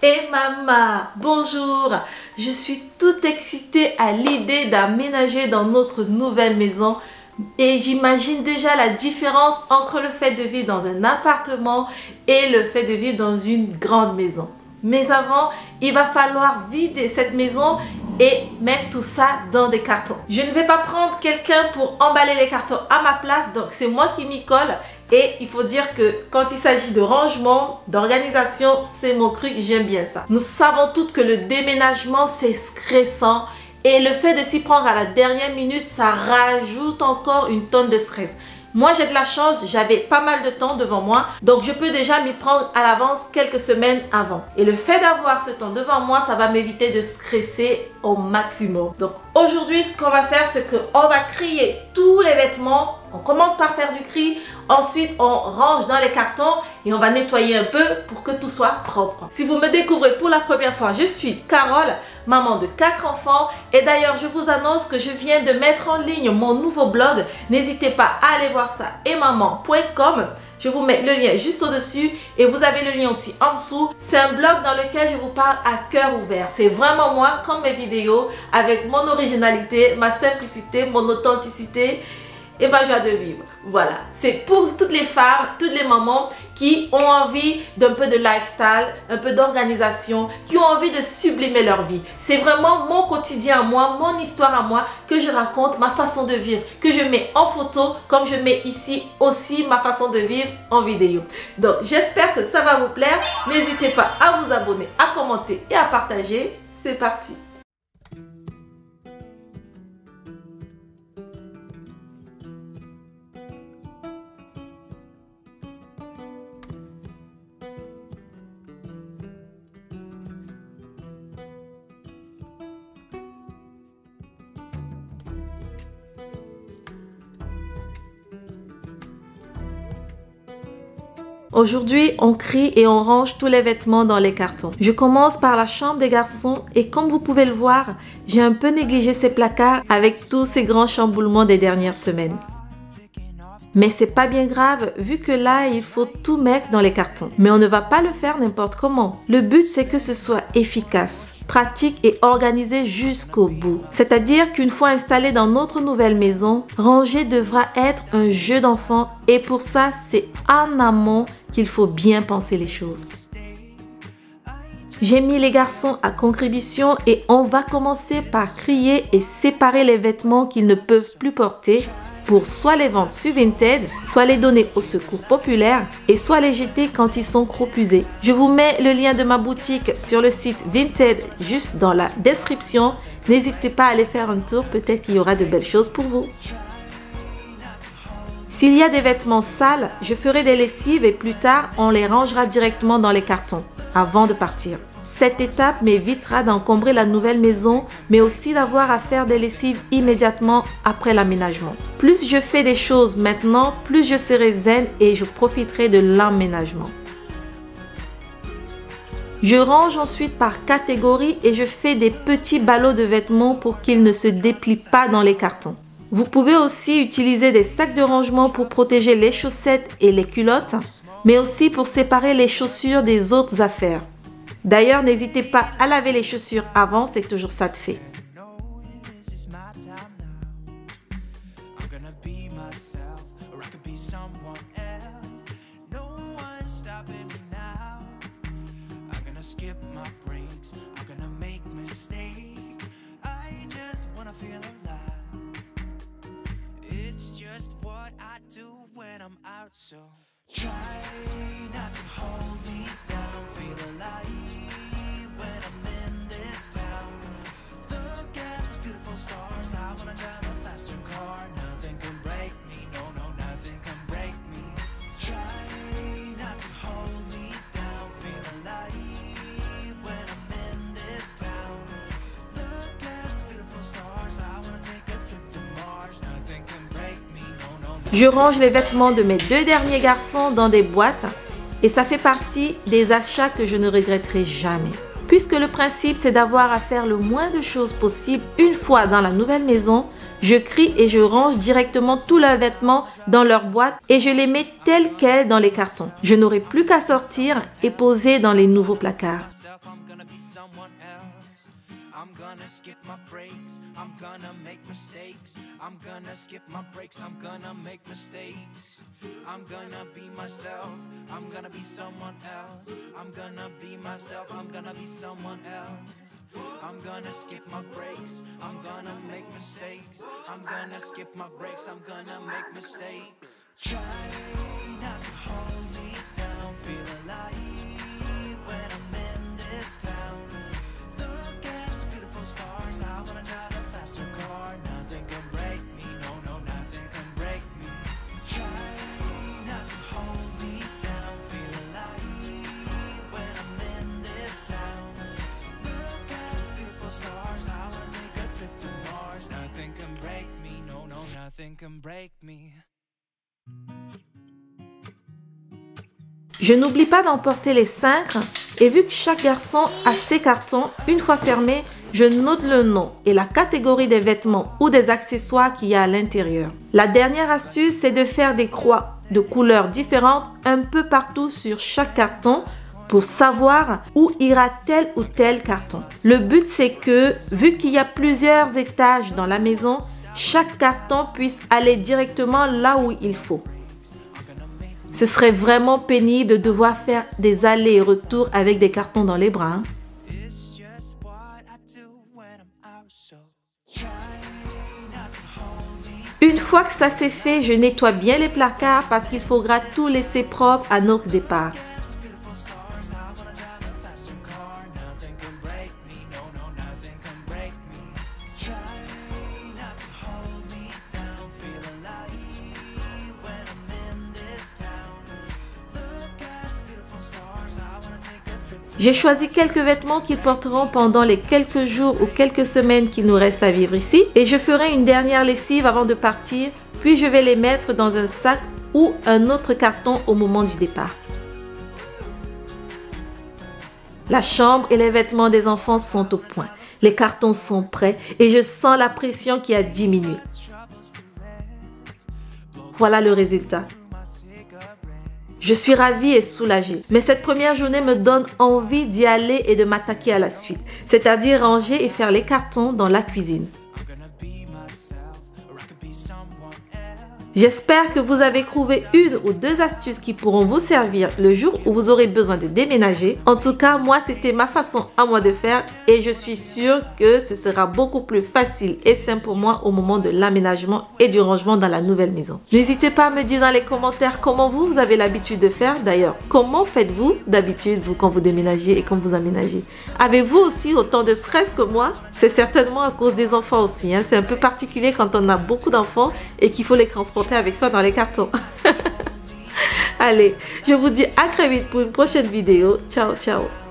Et maman, bonjour! Je suis toute excitée à l'idée d'aménager dans notre nouvelle maison et j'imagine déjà la différence entre le fait de vivre dans un appartement et le fait de vivre dans une grande maison. Mais avant, il va falloir vider cette maison et mettre tout ça dans des cartons. Je ne vais pas prendre quelqu'un pour emballer les cartons à ma place, donc c'est moi qui m'y colle. Et il faut dire que quand il s'agit de rangement, d'organisation, c'est mon truc, j'aime bien ça. Nous savons toutes que le déménagement, c'est stressant. Et le fait de s'y prendre à la dernière minute, ça rajoute encore une tonne de stress. Moi, j'ai de la chance, j'avais pas mal de temps devant moi, donc je peux déjà m'y prendre à l'avance quelques semaines avant. Et le fait d'avoir ce temps devant moi, ça va m'éviter de stresser au maximum. Donc aujourd'hui, ce qu'on va faire, c'est qu'on va trier tous les vêtements. On commence par faire du tri, ensuite on range dans les cartons et on va nettoyer un peu pour que tout soit propre. Si vous me découvrez pour la première fois, je suis Carole, maman de 4 enfants et d'ailleurs je vous annonce que je viens de mettre en ligne mon nouveau blog. N'hésitez pas à aller voir ça, etmaman.com. Je vous mets le lien juste au-dessus et vous avez le lien aussi en dessous. C'est un blog dans lequel je vous parle à cœur ouvert. C'est vraiment moi, comme mes vidéos, avec mon originalité, ma simplicité, mon authenticité et ma joie de vivre. Voilà, c'est pour toutes les femmes, toutes les mamans qui ont envie d'un peu de lifestyle, un peu d'organisation, qui ont envie de sublimer leur vie. C'est vraiment mon quotidien à moi, mon histoire à moi que je raconte, ma façon de vivre, que je mets en photo, comme je mets ici aussi ma façon de vivre en vidéo. Donc j'espère que ça va vous plaire. N'hésitez pas à vous abonner, à commenter et à partager. C'est parti! Aujourd'hui, on trie et on range tous les vêtements dans les cartons. Je commence par la chambre des garçons et comme vous pouvez le voir, j'ai un peu négligé ces placards avec tous ces grands chamboulements des dernières semaines. Mais c'est pas bien grave vu que là, il faut tout mettre dans les cartons. Mais on ne va pas le faire n'importe comment. Le but, c'est que ce soit efficace, pratique et organisé jusqu'au bout. C'est-à-dire qu'une fois installé dans notre nouvelle maison, ranger devra être un jeu d'enfant et pour ça, c'est en amont qu'il faut bien penser les choses. J'ai mis les garçons à contribution et on va commencer par trier et séparer les vêtements qu'ils ne peuvent plus porter pour soit les vendre sur Vinted, soit les donner au secours populaire et soit les jeter quand ils sont trop usés. Je vous mets le lien de ma boutique sur le site Vinted juste dans la description. N'hésitez pas à aller faire un tour, peut-être qu'il y aura de belles choses pour vous. S'il y a des vêtements sales, je ferai des lessives et plus tard, on les rangera directement dans les cartons avant de partir. Cette étape m'évitera d'encombrer la nouvelle maison, mais aussi d'avoir à faire des lessives immédiatement après l'aménagement. Plus je fais des choses maintenant, plus je serai zen et je profiterai de l'emménagement. Je range ensuite par catégorie et je fais des petits ballots de vêtements pour qu'ils ne se déplient pas dans les cartons. Vous pouvez aussi utiliser des sacs de rangement pour protéger les chaussettes et les culottes, mais aussi pour séparer les chaussures des autres affaires. D'ailleurs, n'hésitez pas à laver les chaussures avant, c'est toujours ça de fait. Je range les vêtements de mes 2 derniers garçons dans des boîtes et ça fait partie des achats que je ne regretterai jamais. Puisque le principe c'est d'avoir à faire le moins de choses possible une fois dans la nouvelle maison, je trie et je range directement tous leurs vêtements dans leur boîte et je les mets tels quels dans les cartons. Je n'aurai plus qu'à sortir et poser dans les nouveaux placards. gonna skip my breaks, I'm gonna make mistakes. I'm gonna skip my breaks, I'm gonna make mistakes. I'm gonna be myself, I'm gonna be someone else. I'm gonna be myself, I'm gonna be someone else. I'm gonna skip my breaks, I'm gonna make mistakes. I'm gonna skip my breaks, I'm gonna make mistakes. Try not to hold me down, feel alive when I'm in this town. Look at those beautiful stars, I wanna drive a faster car. Nothing can break me, no, no, nothing can break me. Try not to hold me down, feel alive when I'm in this town. Look at those beautiful stars, I wanna take a trip to Mars. Nothing can break me, no, no, nothing can break me. Je n'oublie pas d'emporter les cintres et vu que chaque garçon a ses cartons, une fois fermés, je note le nom et la catégorie des vêtements ou des accessoires qu'il y a à l'intérieur. La dernière astuce, c'est de faire des croix de couleurs différentes un peu partout sur chaque carton pour savoir où ira tel ou tel carton. Le but, c'est que, vu qu'il y a plusieurs étages dans la maison, chaque carton puisse aller directement là où il faut. Ce serait vraiment pénible de devoir faire des allers et retours avec des cartons dans les bras. Hein. Une fois que ça c'est fait, je nettoie bien les placards parce qu'il faudra tout laisser propre à notre départ. J'ai choisi quelques vêtements qu'ils porteront pendant les quelques jours ou quelques semaines qu'il nous reste à vivre ici et je ferai une dernière lessive avant de partir, puis je vais les mettre dans un sac ou un autre carton au moment du départ. La chambre et les vêtements des enfants sont au point. Les cartons sont prêts et je sens la pression qui a diminué. Voilà le résultat. Je suis ravie et soulagée, mais cette première journée me donne envie d'y aller et de m'attaquer à la suite, c'est-à-dire ranger et faire les cartons dans la cuisine. J'espère que vous avez trouvé une ou deux astuces qui pourront vous servir le jour où vous aurez besoin de déménager. En tout cas, moi, c'était ma façon à moi de faire et je suis sûre que ce sera beaucoup plus facile et simple pour moi au moment de l'aménagement et du rangement dans la nouvelle maison. N'hésitez pas à me dire dans les commentaires comment vous avez l'habitude de faire. D'ailleurs, comment faites-vous d'habitude, vous, quand vous déménagez et quand vous aménagez? Avez-vous aussi autant de stress que moi? C'est certainement à cause des enfants aussi. Hein. C'est un peu particulier quand on a beaucoup d'enfants et qu'il faut les transporter avec soi dans les cartons. Allez, je vous dis à très vite pour une prochaine vidéo. Ciao, ciao.